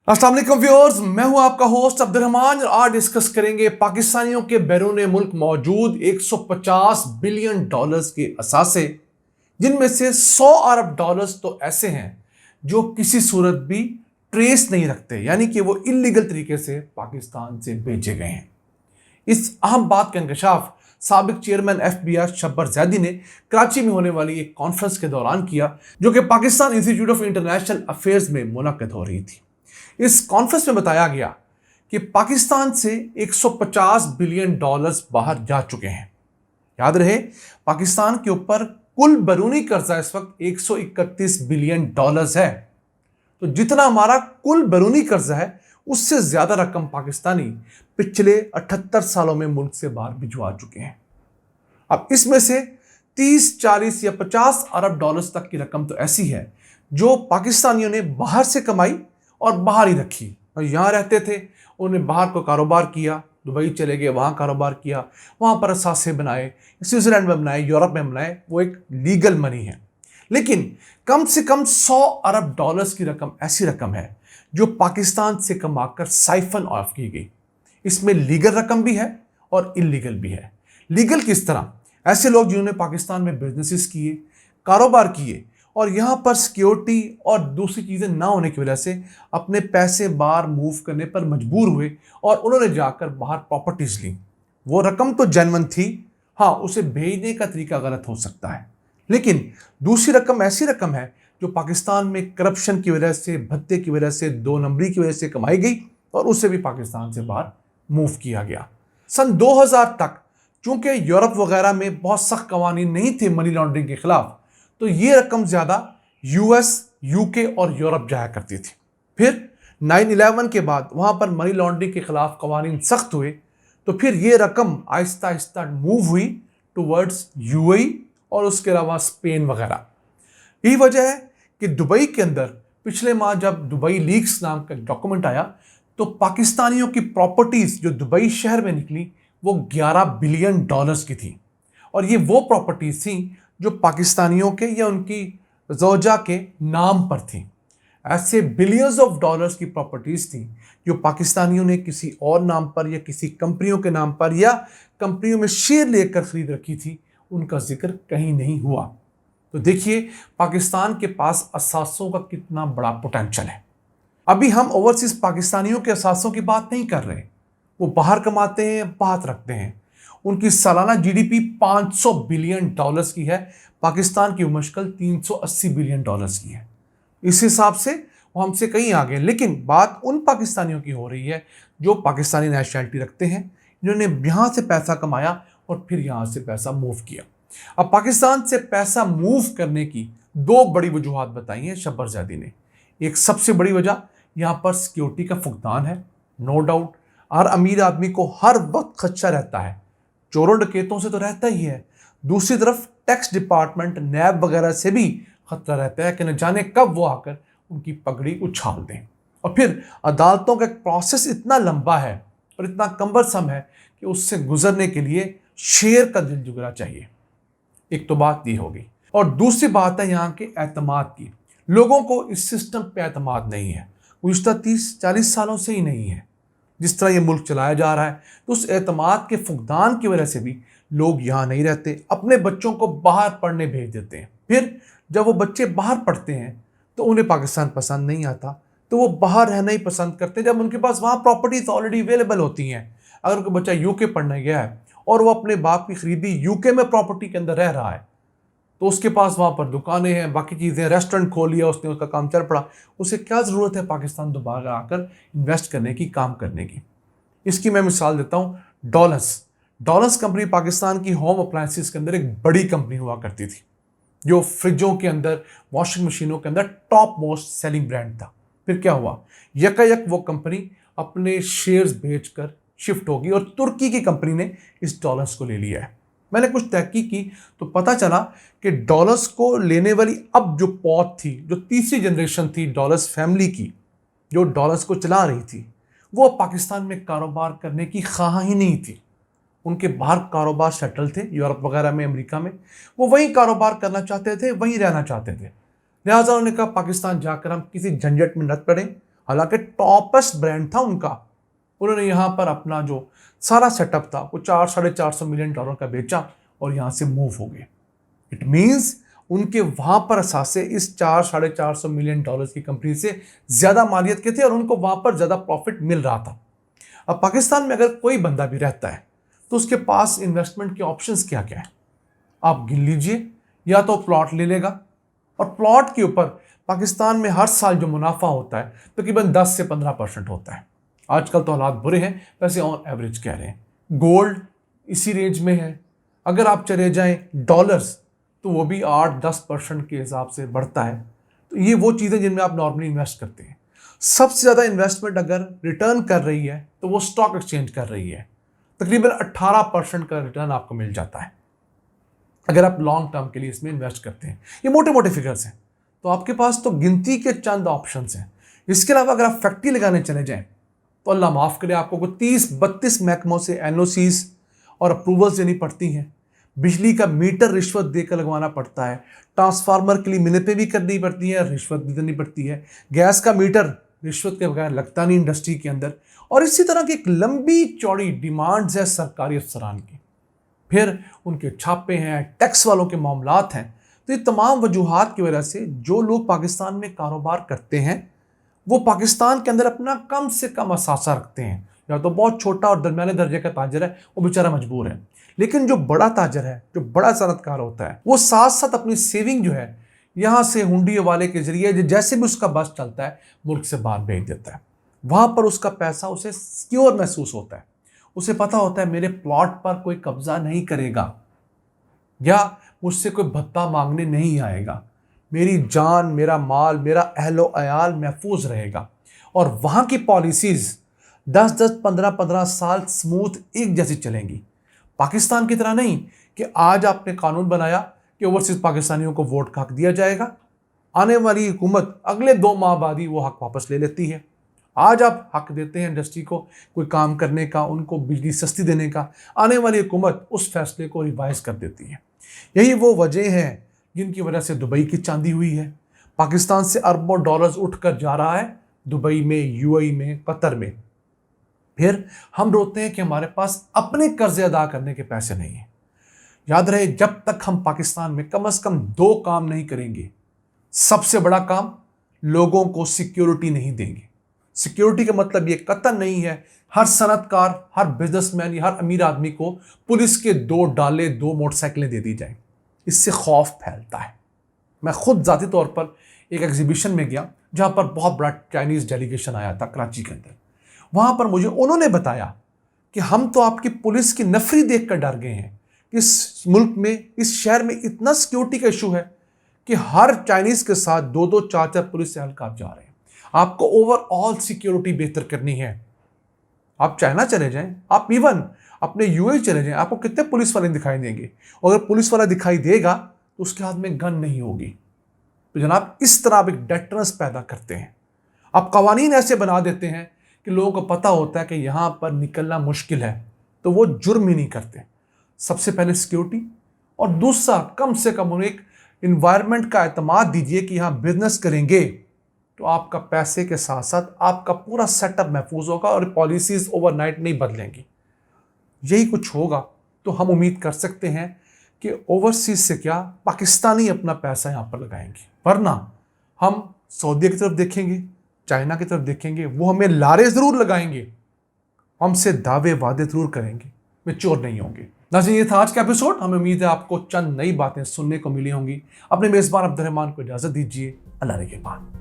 अस्सलाम वालेकुम व्यूअर्स, मैं हूं आपका होस्ट अब्दुर्रहमान और आज डिस्कस करेंगे पाकिस्तानियों के बैरून मुल्क मौजूद 150 बिलियन डॉलर्स के असासे, जिनमें से 100 अरब डॉलर्स तो ऐसे हैं जो किसी सूरत भी ट्रेस नहीं रखते, यानी कि वो इलीगल तरीके से पाकिस्तान से भेजे गए हैं। इस अहम बात का इंकशाफ साबिक चेयरमैन FBI शब्बर जैदी ने कराची में होने वाली एक कॉन्फ्रेंस के दौरान किया, जो कि Pakistan institute of international affairs में मुनक्कद हो रही थी। इस कॉन्फ्रेंस में बताया गया कि पाकिस्तान से 150 बिलियन डॉलर्स बाहर जा चुके हैं। याद रहे, पाकिस्तान के ऊपर कुल बैरूनी कर्जा इस वक्त 131 बिलियन डॉलर्स है। तो जितना हमारा कुल बैरूनी कर्जा है, उससे ज्यादा रकम पाकिस्तानी पिछले 78 सालों में मुल्क से बाहर भिजवा चुके हैं। अब इसमें से 30, 40 या 50 अरब डॉलर्स तक की रकम तो ऐसी है जो पाकिस्तानियों ने बाहर से कमाई और बाहर ही रखी, और यहाँ रहते थे, उन्होंने बाहर को कारोबार किया, दुबई चले गए, वहाँ कारोबार किया, वहाँ पर असासे बनाए, स्विट्जरलैंड में बनाए, यूरोप में बनाए, वो एक लीगल मनी है। लेकिन कम से कम 100 अरब डॉलर्स की रकम ऐसी रकम है जो पाकिस्तान से कमाकर साइफन ऑफ की गई। इसमें लीगल रकम भी है और इलीगल भी है। लीगल किस तरह? ऐसे लोग जिन्होंने पाकिस्तान में बिजनेसेस किए, कारोबार किए, और यहाँ पर सिक्योरिटी और दूसरी चीज़ें ना होने की वजह से अपने पैसे बाहर मूव करने पर मजबूर हुए और उन्होंने जाकर बाहर प्रॉपर्टीज ली। वो रकम तो जेन्युइन थी, हाँ, उसे भेजने का तरीका गलत हो सकता है। लेकिन दूसरी रकम ऐसी रकम है जो पाकिस्तान में करप्शन की वजह से, भत्ते की वजह से, 2 नंबरी की वजह से कमाई गई और उसे भी पाकिस्तान से बाहर मूव किया गया। सन 2000 तक चूंकि यूरोप वगैरह में बहुत सख्त कवानीन नहीं थे मनी लॉन्ड्रिंग के खिलाफ, तो ये रकम ज़्यादा US, UK और यूरोप जाया करती थी। फिर 9/11 के बाद वहाँ पर मनी लॉन्ड्रिंग के खिलाफ कवानीन सख्त हुए, तो फिर ये रकम आहिस्ता आहिस्ता मूव हुई टुवर्ड्स UAE और उसके अलावा स्पेन वगैरह। यही वजह है कि दुबई के अंदर पिछले माह जब दुबई लीक्स नाम का डॉक्यूमेंट आया, तो पाकिस्तानियों की प्रॉपर्टीज़ जो दुबई शहर में निकली वो 11 बिलियन डॉलर्स की थी, और ये वो प्रॉपर्टीज़ थी जो पाकिस्तानियों के या उनकी ज़ौजा के नाम पर थी। ऐसे बिलियंस ऑफ डॉलर्स की प्रॉपर्टीज़ थी जो पाकिस्तानियों ने किसी और नाम पर या किसी कंपनियों के नाम पर या कंपनियों में शेयर लेकर खरीद रखी थी, उनका जिक्र कहीं नहीं हुआ। तो देखिए पाकिस्तान के पास असासों का कितना बड़ा पोटेंशियल है। अभी हम ओवरसीज पाकिस्तानियों के असासों की बात नहीं कर रहे, वो बाहर कमाते हैं, बात रखते हैं। उनकी सालाना GDP 500 बिलियन डॉलर्स की है, पाकिस्तान की मुश्किल 380 बिलियन डॉलर्स की है। इस हिसाब से वो हमसे कहीं आगे। लेकिन बात उन पाकिस्तानियों की हो रही है जो पाकिस्तानी नेशनैलिटी रखते हैं, जिन्होंने यहाँ से पैसा कमाया और फिर यहाँ से पैसा मूव किया। अब पाकिस्तान से पैसा मूव करने की 2 बड़ी वजूहत बताई हैं शब्बर जैदी ने। एक सबसे बड़ी वजह यहाँ पर सिक्योरिटी का फुकदान है। नो डाउट हर अमीर आदमी को हर वक्त खदशा रहता है, चोरों डकैतों से तो रहता ही है, दूसरी तरफ टैक्स डिपार्टमेंट, नैब वगैरह से भी खतरा रहता है कि न जाने कब वो आकर उनकी पगड़ी उछाल दें। और फिर अदालतों का प्रोसेस इतना लंबा है और इतना कम्बरसम है कि उससे गुजरने के लिए शेर का दिल जुगरा चाहिए। एक तो बात ये होगी, और दूसरी बात है यहाँ के एतमाद की। लोगों को इस सिस्टम पे एतमाद नहीं है, गुज़िश्ता 30-40 सालों से ही नहीं है। जिस तरह ये मुल्क चलाया जा रहा है, तो उस एतमाद के फुकदान की वजह से भी लोग यहाँ नहीं रहते, अपने बच्चों को बाहर पढ़ने भेज देते हैं। फिर जब वो बच्चे बाहर पढ़ते हैं तो उन्हें पाकिस्तान पसंद नहीं आता, तो वो बाहर रहना ही पसंद करते हैं जब उनके पास वहाँ प्रॉपर्टीज ऑलरेडी अवेलेबल होती हैं। अगर कोई बच्चा UK पढ़ने गया है और वो अपने बाप की खरीदी UK में प्रॉपर्टी के अंदर रह रहा है, तो उसके पास वहाँ पर दुकानें हैं, बाकी चीज़ें, रेस्टोरेंट खोल लिया उसने, उसका काम चल पड़ा, उसे क्या ज़रूरत है पाकिस्तान दोबारा आकर इन्वेस्ट करने की, काम करने की। इसकी मैं मिसाल देता हूँ, डॉलर्स कंपनी पाकिस्तान की होम अप्लायंसेस के अंदर एक बड़ी कंपनी हुआ करती थी, जो फ्रिजों के अंदर, वॉशिंग मशीनों के अंदर टॉप मोस्ट सेलिंग ब्रांड था। फिर क्या हुआ, यकायक वो कंपनी अपने शेयर्स बेचकर शिफ्ट होगी और तुर्की की कंपनी ने इस डॉलर्स को ले लिया है। मैंने कुछ तहकीक की तो पता चला कि डॉलर्स को लेने वाली अब जो पौध थी, जो तीसरी जनरेशन थी डॉलर्स फैमिली की, जो डॉलर्स को चला रही थी, वो पाकिस्तान में कारोबार करने की ख्वाह ही नहीं थी। उनके बाहर कारोबार सेटल थे, यूरोप वगैरह में, अमेरिका में, वो वहीं कारोबार करना चाहते थे, वहीं रहना चाहते थे। लिहाजा उन्होंने कहा पाकिस्तान जाकर हम किसी झंझट में न पड़ें, हालांकि टॉपेस्ट ब्रांड था उनका। उन्होंने यहाँ पर अपना जो सारा सेटअप था वो 400-450 मिलियन डॉलर का बेचा और यहाँ से मूव हो गए। इट मीन्स उनके वहां पर असासे इस 400-450 मिलियन डॉलर की कंपनी से ज्यादा मालियत के थे और उनको वहां पर ज्यादा प्रॉफिट मिल रहा था। अब पाकिस्तान में अगर कोई बंदा भी रहता है तो उसके पास इन्वेस्टमेंट के ऑप्शंस क्या क्या है आप गिन लीजिए। या तो प्लॉट ले लेगा, और प्लॉट के ऊपर पाकिस्तान में हर साल जो मुनाफा होता है तकरीबन 10 से 15% होता है। आजकल तो हालात बुरे हैं, वैसे ऑन एवरेज कह रहे हैं। गोल्ड इसी रेंज में है। अगर आप चले जाएं डॉलर्स तो वो भी 8-10% के हिसाब से बढ़ता है। तो ये वो चीज़ें जिनमें आप नॉर्मली इन्वेस्ट करते हैं। सबसे ज़्यादा इन्वेस्टमेंट अगर रिटर्न कर रही है तो वो स्टॉक एक्सचेंज कर रही है। तकरीबन 18% का रिटर्न आपको मिल जाता है अगर आप लॉन्ग टर्म के लिए इसमें इन्वेस्ट करते हैं। ये मोटे मोटे फिगर्स हैं, तो आपके पास तो गिनती के चंद ऑप्शंस हैं। इसके अलावा अगर आप फैक्ट्री लगाने चले जाएं तो अल्लाह माफ़ करे आपको कोई 30-32 महकमों से एनओसीज और अप्रूवल्स देनी पड़ती हैं। बिजली का मीटर रिश्वत देकर लगवाना पड़ता है। ट्रांसफार्मर के लिए मिन्नतें भी करनी पड़ती हैं, रिश्वत भी देनी पड़ती है। गैस का मीटर रिश्वत के बगैर लगता नहीं इंडस्ट्री के अंदर। और इसी तरह की एक लंबी चौड़ी डिमांड्स है सरकारी अफसरान की। फिर उनके छापे हैं, टैक्स वालों के मामलात हैं। तो ये तमाम वजूहात की वजह से जो लोग पाकिस्तान में कारोबार करते हैं वो पाकिस्तान के अंदर अपना कम से कम असासा रखते हैं। या तो बहुत छोटा और दरमियाने दर्जे का ताजर है, वो बेचारा मजबूर है। लेकिन जो बड़ा ताजर है, जो बड़ा सनतकार होता है, वो साथ साथ अपनी सेविंग जो है यहाँ से हुंडी वाले के जरिए जैसे भी उसका बस चलता है मुल्क से बाहर भेज देता है। वहाँ पर उसका पैसा उसे सिक्योर महसूस होता है। उसे पता होता है मेरे प्लॉट पर कोई कब्जा नहीं करेगा या मुझसे कोई भत्ता मांगने नहीं आएगा। मेरी जान, मेरा माल, मेरा अहलो अयाल महफूज रहेगा। और वहाँ की पॉलिसीज़ 10-10, 15-15 साल स्मूथ एक जैसी चलेंगी। पाकिस्तान की तरह नहीं कि आज आपने कानून बनाया कि ओवरसीज पाकिस्तानियों को वोट का हक दिया जाएगा, आने वाली हुकूमत अगले 2 माह बाद ही वो हक वापस ले लेती है। आज आप हक देते हैं इंडस्ट्री को कोई काम करने का, उनको बिजली सस्ती देने का, आने वाली हुकूमत उस फैसले को रिवाइज कर देती है। यही वो वजह है जिनकी वजह से दुबई की चांदी हुई है। पाकिस्तान से अरबों डॉलर्स उठकर जा रहा है दुबई में, यूएई में, कतर में। फिर हम रोते हैं कि हमारे पास अपने कर्जे अदा करने के पैसे नहीं हैं। याद रहे, जब तक हम पाकिस्तान में कम से कम 2 काम नहीं करेंगे, सबसे बड़ा काम, लोगों को सिक्योरिटी नहीं देंगे। सिक्योरिटी का मतलब ये कतई नहीं है हर सनतकार, हर बिजनेसमैन या हर अमीर आदमी को पुलिस के 2 डाले, 2 मोटरसाइकिलें दे दी जाएं। इससे खौफ फैलता है। मैं खुद ज़ाती तौर पर एक एग्जीबिशन में गया जहाँ पर बहुत बड़ा चाइनीज़ डेलीगेशन आया था कराची के अंदर। वहाँ पर मुझे उन्होंने बताया कि हम तो आपकी पुलिस की नफरी देख कर डर गए हैं। इस मुल्क में, इस शहर में इतना सिक्योरिटी का इशू है कि हर चाइनीज़ के साथ 2-2, 4-4 पुलिस एहलकार जा रहे हैं। आपको ओवरऑल सिक्योरिटी बेहतर करनी है। आप चाइना चले जाएं, आप इवन अपने यूएई चले जाएं, आपको कितने पुलिस वाले दिखाई देंगे। और अगर पुलिस वाला दिखाई देगा तो उसके हाथ में गन नहीं होगी। तो जनाब, इस तरह आप एक डेटरेंस पैदा करते हैं। आप कवानीन ऐसे बना देते हैं कि लोगों को पता होता है कि यहाँ पर निकलना मुश्किल है, तो वो जुर्म ही नहीं करते। सबसे पहले सिक्योरिटी, और दूसरा कम से कम उन्हें एक इन्वायरमेंट का एतमाद दीजिए कि यहाँ बिजनेस करेंगे तो आपका पैसे के साथ साथ आपका पूरा सेटअप महफूज होगा और पॉलिसीज ओवरनाइट नहीं बदलेंगी। यही कुछ होगा तो हम उम्मीद कर सकते हैं कि ओवरसीज से क्या, पाकिस्तानी अपना पैसा यहाँ पर लगाएंगे। वरना हम सऊदी की तरफ देखेंगे, चाइना की तरफ देखेंगे, वो हमें लारे ज़रूर लगाएंगे, हमसे दावे वादे ज़रूर करेंगे, मैच्योर नहीं होंगे। नाज़रीन, ये था आज का एपिसोड। हमें उम्मीद है आपको चंद नई बातें सुनने को मिली होंगी। अपने मेज़बान अब्दुल रहमान को इजाज़त दीजिए। अल्लाह के बाद।